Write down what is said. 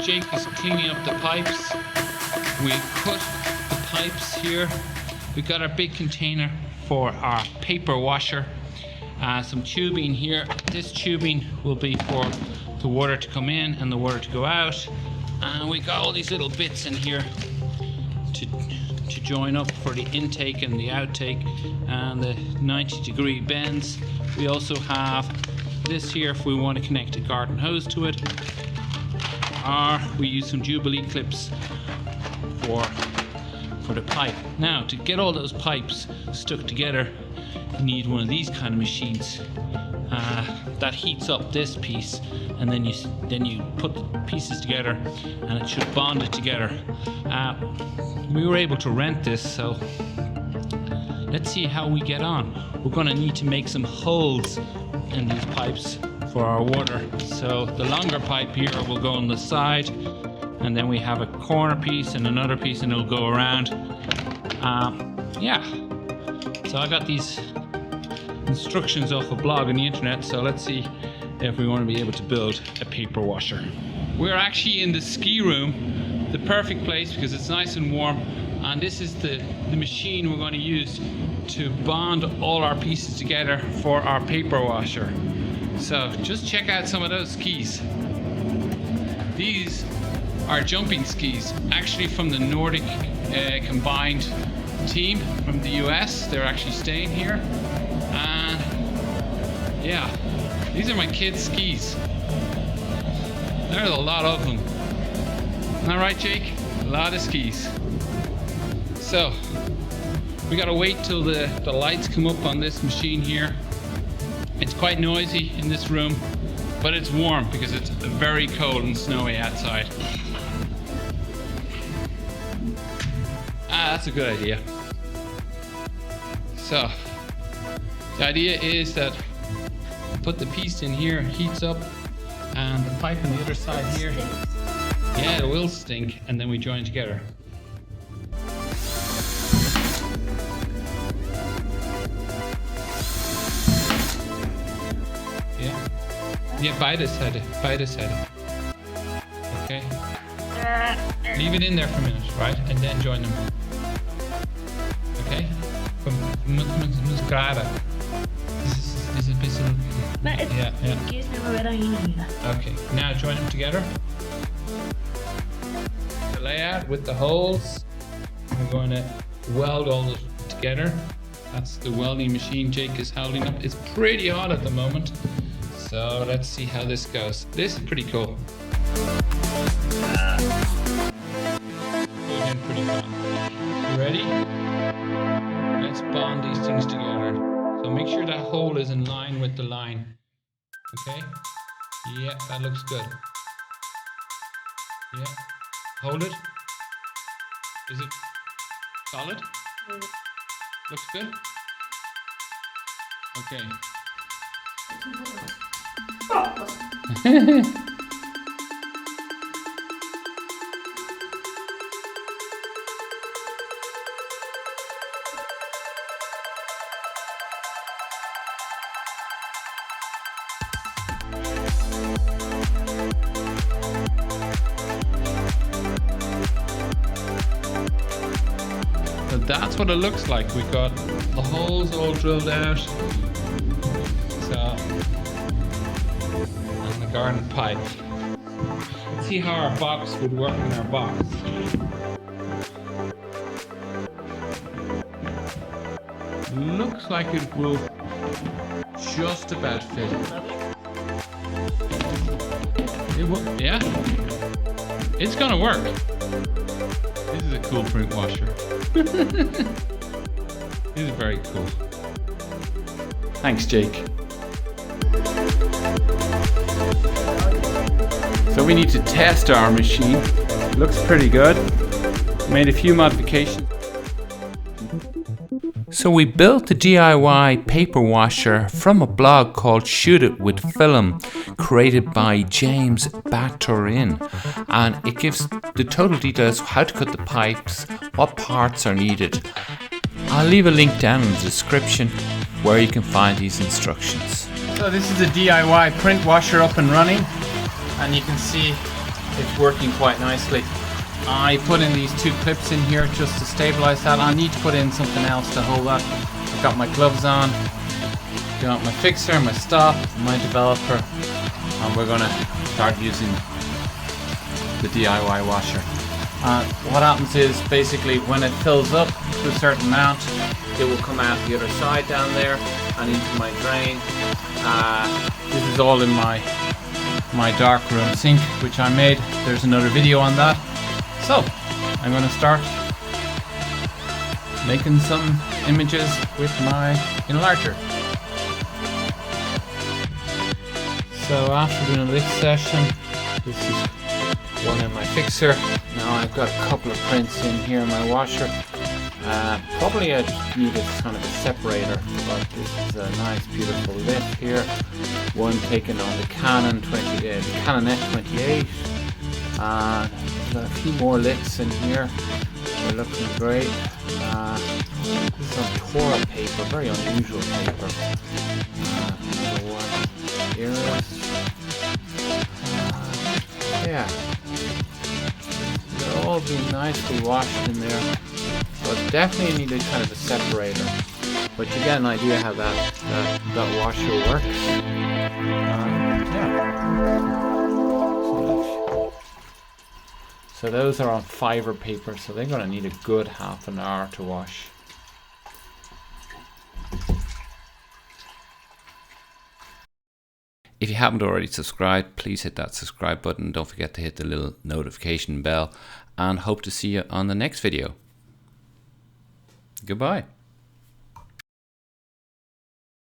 Jake is cleaning up the pipes. We put the pipes here. We got our big container for our paper washer. Some tubing here. This tubing will be for the water to come in and the water to go out. And we got all these little bits in here to join up for the intake and the outtake and the 90-degree bends. We also have this here if we want to connect a garden hose to it. Or we use some Jubilee clips for the pipe. Now, to get all those pipes stuck together, you need one of these kind of machines that heats up this piece, and then you put the pieces together, and it should bond it together. We were able to rent this, so let's see how we get on. We're going to need to make some holes in these pipes for our water. So the longer pipe here will go on the side, and then we have a corner piece and another piece, and it'll go around. Yeah, so I got these instructions off a blog on the internet, so let's see if we want to be able to build a paper washer. We're actually in the ski room, the perfect place because it's nice and warm, and this is the machine we're going to use to bond all our pieces together for our paper washer. So just check out some of those skis. These are jumping skis, actually from the Nordic combined team from the US. They're actually staying here, and yeah, these are my kids' skis. There's a lot of them. All right, Jake, a lot of skis. So we gotta wait till the lights come up on this machine here. It's quite noisy in this room, but it's warm because it's very cold and snowy outside. That's a good idea. So the idea is that put the piece in here, heats up, and the pipe on the other side here. Yeah, it will stink, and then we join together. Yeah, beide Seite. Okay. Leave it in there for a minute, right? And then join them. Okay? Muss gerade. Ist ein bisschen. Yeah. Okay, now join them together. The layout with the holes. We're going to weld all this together. That's the welding machine Jake is holding up. It's pretty hot at the moment. So let's see how this goes. This is pretty cool. Going pretty fun. You ready? Let's bond these things together. So make sure that hole is in line with the line. Okay? Yeah, that looks good. Yeah. Hold it. Is it solid? Looks good? Okay. So that's what it looks like. We got the holes all drilled out. So, and the garden pipe. Let's see how our box would work in our box. Looks like it will just about fit. It will, yeah? It's gonna work. This is a cool print washer. This is very cool. Thanks, Jake. So we need to test our machine. It looks pretty good. Made a few modifications. So we built the DIY paper washer from a blog called Shoot It With Film, created by James Batorin, and it gives the total details of how to cut the pipes, what parts are needed. I'll leave a link down in the description where you can find these instructions. So this is the DIY print washer up and running, and you can see it's working quite nicely. I put in these 2 clips in here just to stabilize that. I need to put in something else to hold that. I've got my gloves on, got my fixer, my stop, my developer, and we're gonna start using the DIY washer. What happens is basically when it fills up to a certain amount, it will come out the other side down there and into my drain. This is all in my darkroom sink, which I made. There's another video on that. So I'm going to start making some images with my enlarger. So after doing a lift session, this is one in my fixer. Now I've got a couple of prints in here in my washer. Probably I just need a kind of a separator, but this is a nice beautiful lift here. One taken on the Canon Net 28. Got a few more lifts in here. They're looking great. This is on Tora paper, very unusual paper. Another one here. Yeah. They're all being nicely washed in there. But definitely need a kind of a separator. But you get an idea how that washer works. Yeah. So those are on fiber paper, so they're going to need a good half an hour to wash. If you haven't already subscribed, please hit that subscribe button. Don't forget to hit the little notification bell, and hope to see you on the next video. Goodbye.